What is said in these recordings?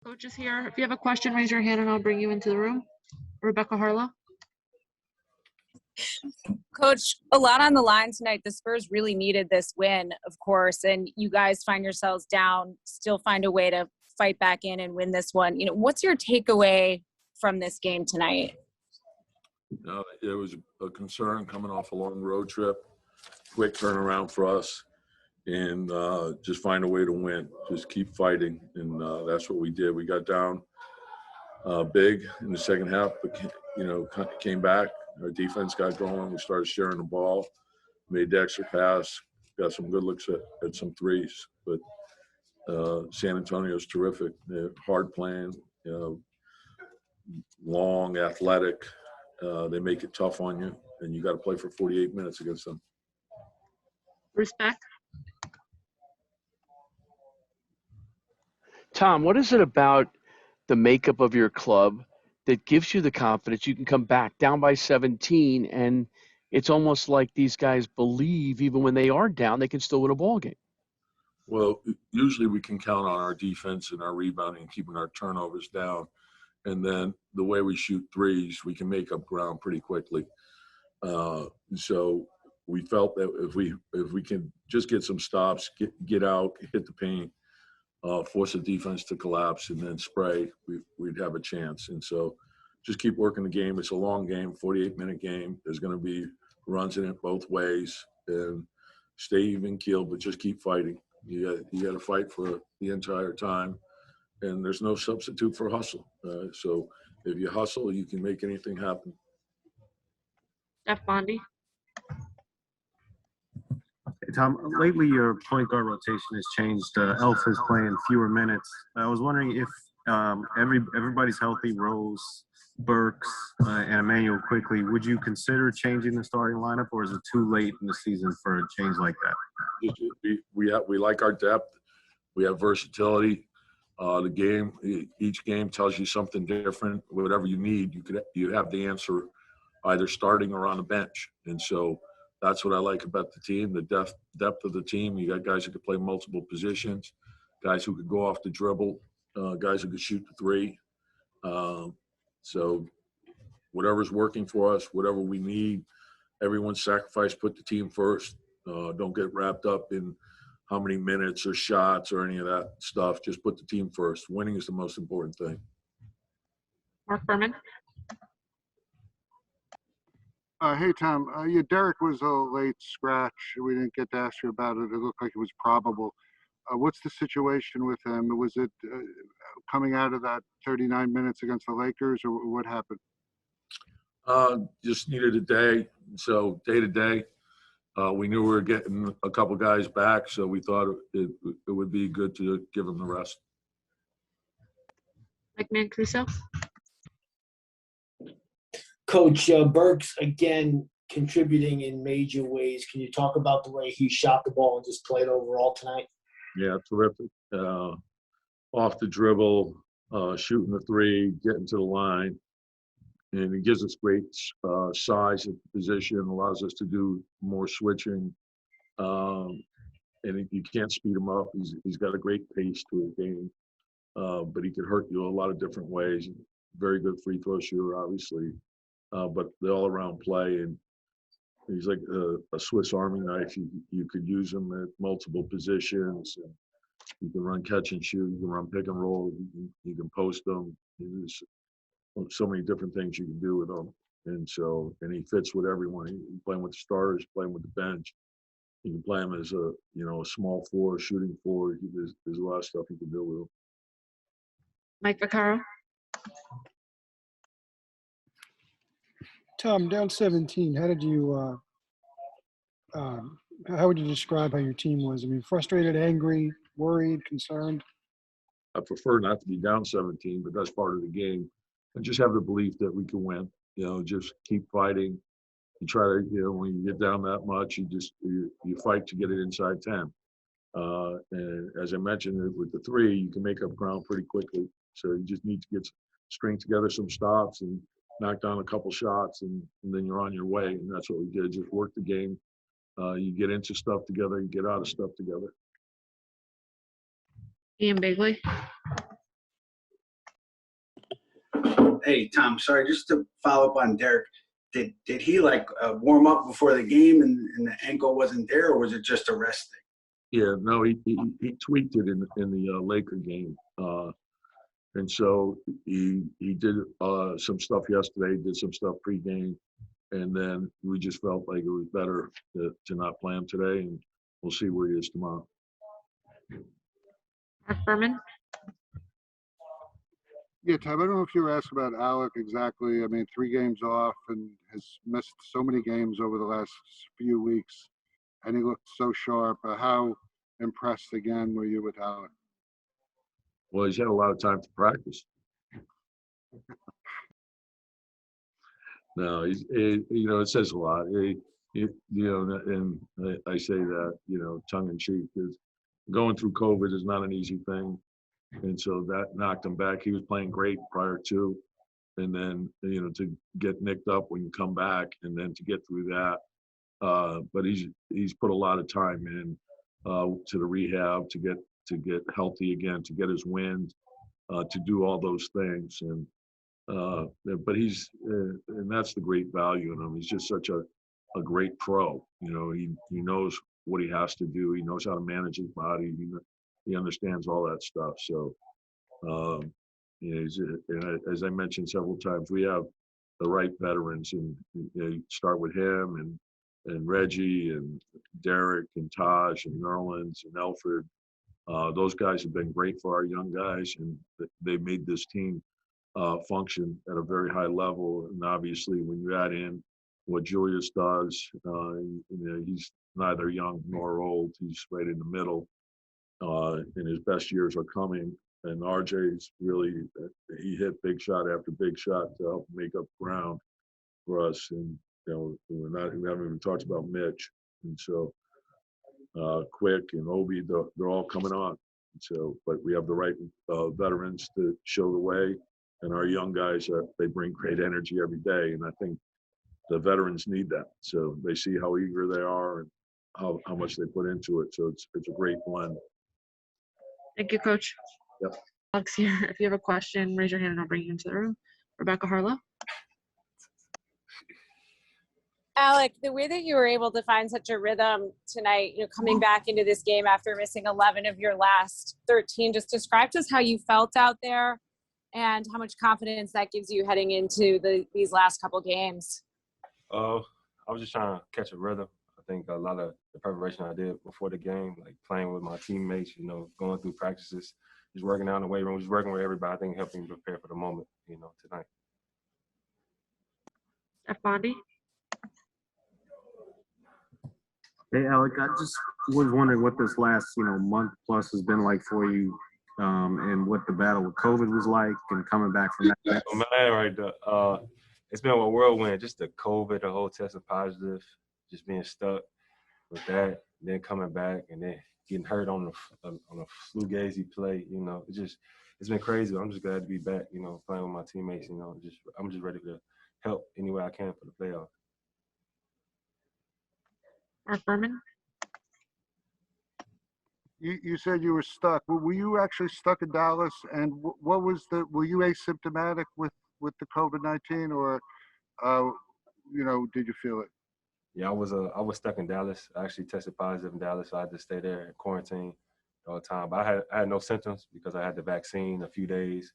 Coach is here. If you have a question, raise your hand and I'll bring you into the room. Rebecca Harlow. Coach, a lot on the line tonight. The Spurs really needed this win, of course, and you guys find yourselves down, still find a way to fight back in and win this one. What's your takeaway from this game tonight? It was a concern coming off a long road trip, quick turnaround for us, and just find a way to win. Just keep fighting, and that's what we did. We got down big in the second half, but came back. Our defense got going. We started sharing the ball, made the extra pass, got some good looks at some threes. But San Antonio's terrific. They're hard playing, long, athletic. They make it tough on you, and you got to play for 48 minutes against them. Respect. Tom, what is it about the makeup of your club that gives you the confidence you can come back down by 17, and it's almost like these guys believe even when they are down, they can still win a ball game? Well, usually we can count on our defense and our rebounding and keeping our turnovers down. And then the way we shoot threes, we can make up ground pretty quickly. So we felt that if we can just get some stops, get out, hit the paint, force the defense to collapse, and then spray, we'd have a chance. And so just keep working the game. It's a long game, 48-minute game. There's going to be runs in it both ways, and stay even keeled, but just keep fighting. You got to fight for the entire time, and there's no substitute for hustle. So if you hustle, you can make anything happen. Jeff Bondi. Hey, Tom, lately your point guard rotation has changed. Elf is playing fewer minutes. I was wondering if everybody's healthy, Rose, Burks, and Emmanuel quickly. Would you consider changing the starting lineup, or is it too late in the season for a change like that? We like our depth. We have versatility. Each game tells you something different. Whatever you need, you have the answer, either starting or on the bench. And so that's what I like about the team, the depth of the team. You got guys who can play multiple positions, guys who could go off the dribble, guys who could shoot the three. So whatever's working for us, whatever we need, everyone's sacrifice, put the team first. Don't get wrapped up in how many minutes or shots or any of that stuff. Just put the team first. Winning is the most important thing. Mark Berman. Hey, Tom. Derek was a late scratch. We didn't get to ask you about it. It looked like it was probable. What's the situation with him? Was it coming out of that 39 minutes against the Lakers, or what happened? Just needed a day. So day to day, we knew we were getting a couple guys back, so we thought it would be good to give them the rest. Mike Mancuso. Coach Burks, again, contributing in major ways. Can you talk about the way he shot the ball and just played overall tonight? Yeah, terrific. Off the dribble, shooting the three, getting to the line. And he gives us great size at the position, allows us to do more switching. And you can't speed him up. He's got a great pace to his game. But he could hurt you a lot of different ways. Very good free throw shooter, obviously. But the all-around play, and he's like a Swiss Army knife. You could use him at multiple positions. And you can run catch and shoot. You can run pick and roll. You can post them. There's so many different things you can do with him. And he fits with everyone. You can play him with the starters, play him with the bench. You can play him as a small four, shooting four. There's a lot of stuff you can do with him. Mike Vaccaro. Tom, down 17, how would you describe how your team was? I mean, frustrated, angry, worried, concerned? I prefer not to be down 17, but that's part of the game. And just have the belief that we can win. Just keep fighting. You try to, when you get down that much, you fight to get it inside 10. And as I mentioned, with the three, you can make up ground pretty quickly. So you just need to string together some stops and knock down a couple shots, and then you're on your way. And that's what we did. Just work the game. You get into stuff together. You get out of stuff together. Ian Bigley. Hey, Tom, sorry, just to follow up on Derek. Did he warm up before the game and the ankle wasn't there, or was it just a rest thing? Yeah, no, he tweaked it in the Laker game, and so he did some stuff yesterday, did some stuff pregame, and then we just felt like it was better to not play him today, and we'll see where he is tomorrow. Mark Berman. Yeah, Tom, I don't know if you were asked about Alec exactly. I mean, 3 games off and has missed so many games over the last few weeks, and he looked so sharp. How impressed again were you with Alec? Well, he's had a lot of time to practice. No, it says a lot. And I say that, tongue in cheek, because going through COVID is not an easy thing. And so that knocked him back. He was playing great prior to, and then, to get nicked up when you come back and then to get through that. But he's put a lot of time in to the rehab to get healthy again, to get his wind, to do all those things. And but and that's the great value in him. He's just such a great pro. He knows what he has to do. He knows how to manage his body. He understands all that stuff. So, as I mentioned several times, we have the right veterans, and you start with him and Reggie and Derek and Taj and Nerlens and Elford. Those guys have been great for our young guys, and they've made this team function at a very high level. And obviously, when you add in what Julius does, he's neither young nor old. He's right in the middle, and his best years are coming. And RJ's really, he hit big shot after big shot to help make up ground for us. And we haven't even talked about Mitch. And so Quick and Obi, they're all coming on. And so, but we have the right veterans to show the way, and our young guys, they bring great energy every day. And I think the veterans need that. So they see how eager they are and how much they put into it. So it's a great blend. Thank you, Coach. Yep. Alex here. If you have a question, raise your hand and I'll bring you into the room. Rebecca Harlow. Alec, the way that you were able to find such a rhythm tonight, coming back into this game after missing 11 of your last 13, just describe to us how you felt out there and how much confidence that gives you heading into these last couple games. I was just trying to catch a rhythm. I think a lot of the preparation I did before the game, like playing with my teammates, going through practices, just working out in the weight room, just working with everybody, I think helped me prepare for the moment, tonight. F. Bondi. Hey, Alec, I just was wondering what this last, month plus has been like for you, and what the battle with COVID was like and coming back from that. Oh, man, right there. It's been a whirlwind, just the COVID, the whole testing positive, just being stuck with that, then coming back and then getting hurt on a flu-gazy play, it's been crazy. I'm just glad to be back, playing with my teammates, I'm just ready to help any way I can for the playoffs. Mark Berman. You said you were stuck. Were you actually stuck in Dallas? And what was were you asymptomatic with the COVID-19, or, did you feel it? Yeah, I was stuck in Dallas. I actually tested positive in Dallas, so I had to stay there in quarantine all the time. But I had no symptoms because I had the vaccine a few days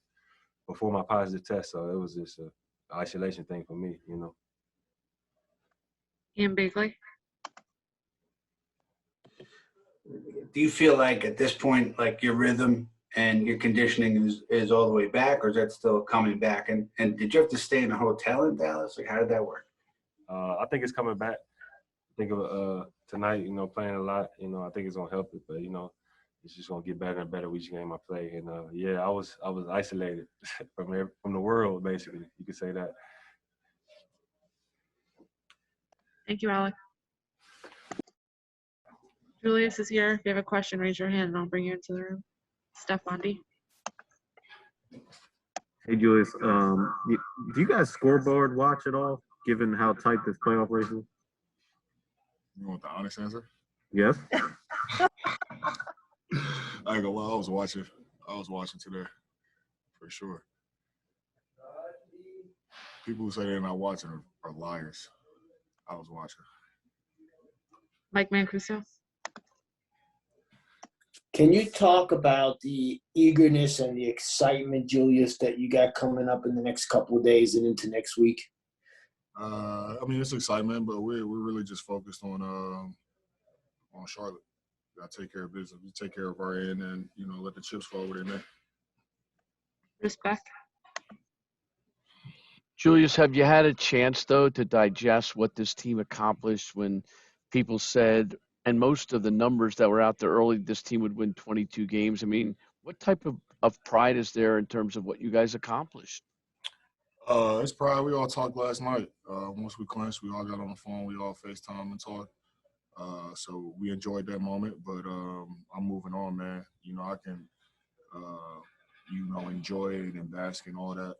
before my positive test, so it was just an isolation thing for me, Ian Bagley. Do you feel like at this point, like your rhythm and your conditioning is all the way back, or is that still coming back? And did you have to stay in a hotel in Dallas? Like, how did that work? I think it's coming back. I think of tonight, playing a lot, I think it's gonna help it, but it's just gonna get better and better with each game I play. And I was isolated from the world, basically. You could say that. Thank you, Alec. Julius is here. If you have a question, raise your hand and I'll bring you into the room. Steph Bondi. Hey, Julius, do you guys scoreboard watch at all, given how tight this playoff race is? You want the honest answer? Yes. I ain't gonna lie, I was watching today, for sure. People who say they're not watching are liars. I was watching. Mike Mancuso. Can you talk about the eagerness and the excitement, Julius, that you got coming up in the next couple of days and into next week? I mean, it's excitement, but we're really just focused on Charlotte. Got to take care of business. We take care of our end, and let the chips fall where they may. Respect. Julius, have you had a chance, though, to digest what this team accomplished when people said, and most of the numbers that were out there early, this team would win 22 games? I mean, what type of pride is there in terms of what you guys accomplished? It's pride. We all talked last night. Once we clinched, we all got on the phone. We all FaceTime and talked. So we enjoyed that moment, but I'm moving on, man. I can, enjoy it and bask in all that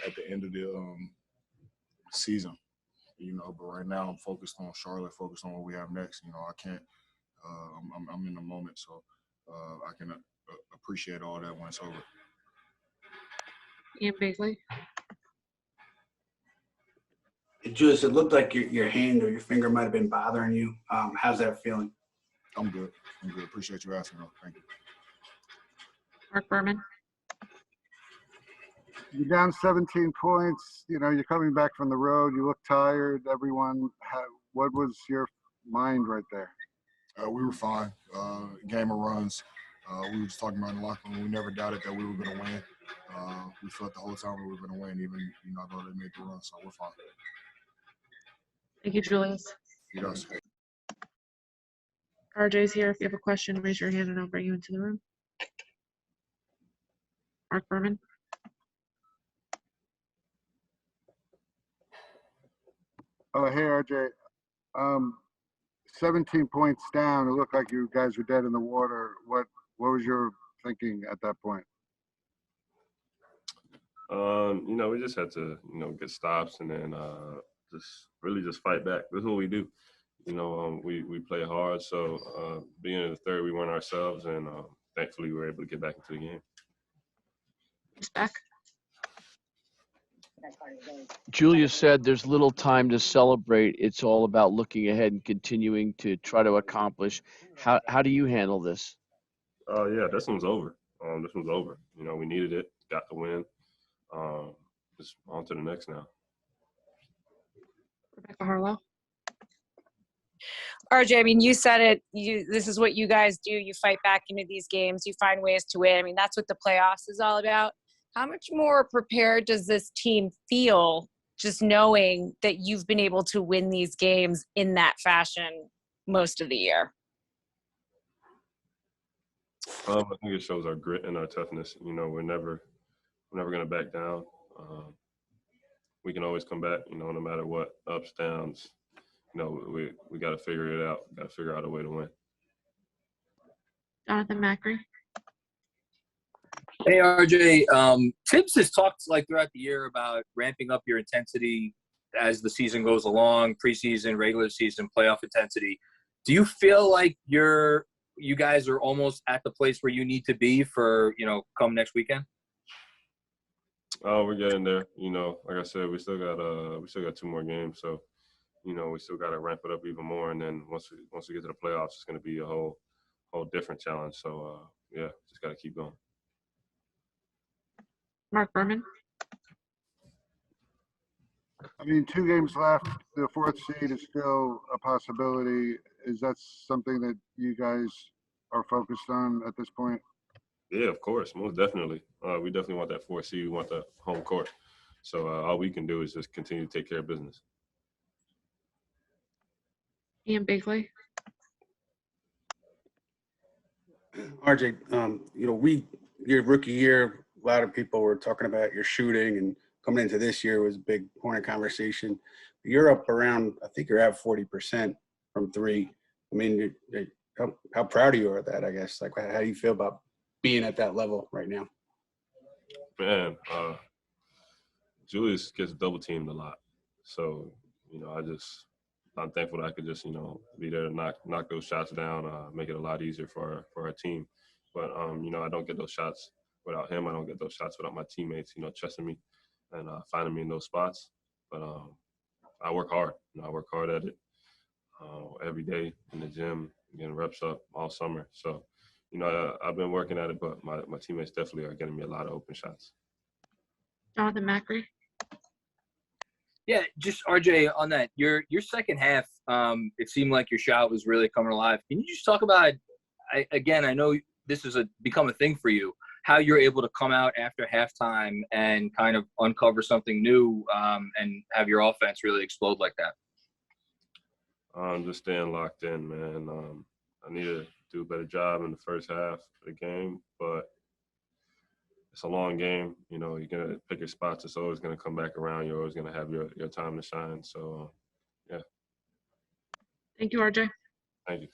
at the end of the season. But right now I'm focused on Charlotte, focused on what we have next. I can't. I'm in the moment, so I can appreciate all that when it's over. Ian Beasley. Julius, it looked like your hand or your finger might have been bothering you. How's that feeling? I'm good. Appreciate you asking, though. Thank you. Mark Berman. You're down 17 points. You're coming back from the road. You look tired. What was your mind right there? We were fine. Game of runs. We were just talking about in the locker room. We never doubted that we were going to win. We felt the whole time we were going to win, even though they made the run. So we're fine. Thank you, Julius. Yes. RJ's here. If you have a question, raise your hand and I'll bring you into the room. Mark Berman. Hey, RJ. 17 points down. It looked like you guys were dead in the water. What was your thinking at that point? We just had to, get stops and then just fight back. This is what we do. We play hard. So being in the third, we weren't ourselves, and thankfully we were able to get back into the game. Respect. Julius said there's little time to celebrate. It's all about looking ahead and continuing to try to accomplish. How do you handle this? Yeah, this one's over. This one's over. We needed it, got the win. Just on to the next now. Rebecca Harlow. RJ, I mean, you said it. This is what you guys do. You fight back into these games. You find ways to win. I mean, that's what the playoffs is all about. How much more prepared does this team feel just knowing that you've been able to win these games in that fashion most of the year? I think it shows our grit and our toughness. We're never going to back down. We can always come back, no matter what, ups, downs. We got to figure it out. Got to figure out a way to win. Jonathan Macri. Hey, RJ. Tibbs has talked throughout the year about ramping up your intensity as the season goes along, preseason, regular season, playoff intensity. Do you feel like you guys are almost at the place where you need to be for, come next weekend? Oh, we're getting there. Like I said, we still got 2 more games, so we still got to ramp it up even more. And then once we get to the playoffs, it's going to be a whole different challenge. So yeah, just got to keep going. Mark Berman. I mean, 2 games left. The 4th seed is still a possibility. Is that something that you guys are focused on at this point? Yeah, of course, most definitely. We definitely want that 4th seed. We want the home court. So all we can do is just continue to take care of business. Ian Beasley. RJ, your rookie year, a lot of people were talking about your shooting, and coming into this year was a big point of conversation. You're up around, I think you're at 40% from 3. I mean, how proud of you are of that, I guess? How do you feel about being at that level right now? Man, Julius gets double teamed a lot. So, I'm thankful that I could just, be there to knock those shots down, make it a lot easier for our team. But, I don't get those shots without him. I don't get those shots without my teammates, trusting me. and finding me in those spots. But I work hard. I work hard at it every day in the gym, getting reps up all summer. So, I've been working at it, but my teammates definitely are getting me a lot of open shots. Jonathan Macri. Yeah, just RJ on that. Your second half, it seemed like your shot was really coming alive. Can you just talk about? I know this is become a thing for you. How you're able to come out after halftime and kind of uncover something new and have your offense really explode like that. I'm just staying locked in, man. I need to do a better job in the first half of the game, but it's a long game. You're going to pick your spots. It's always going to come back around. You're always going to have your time to shine. So, yeah. Thank you, RJ. Thank you.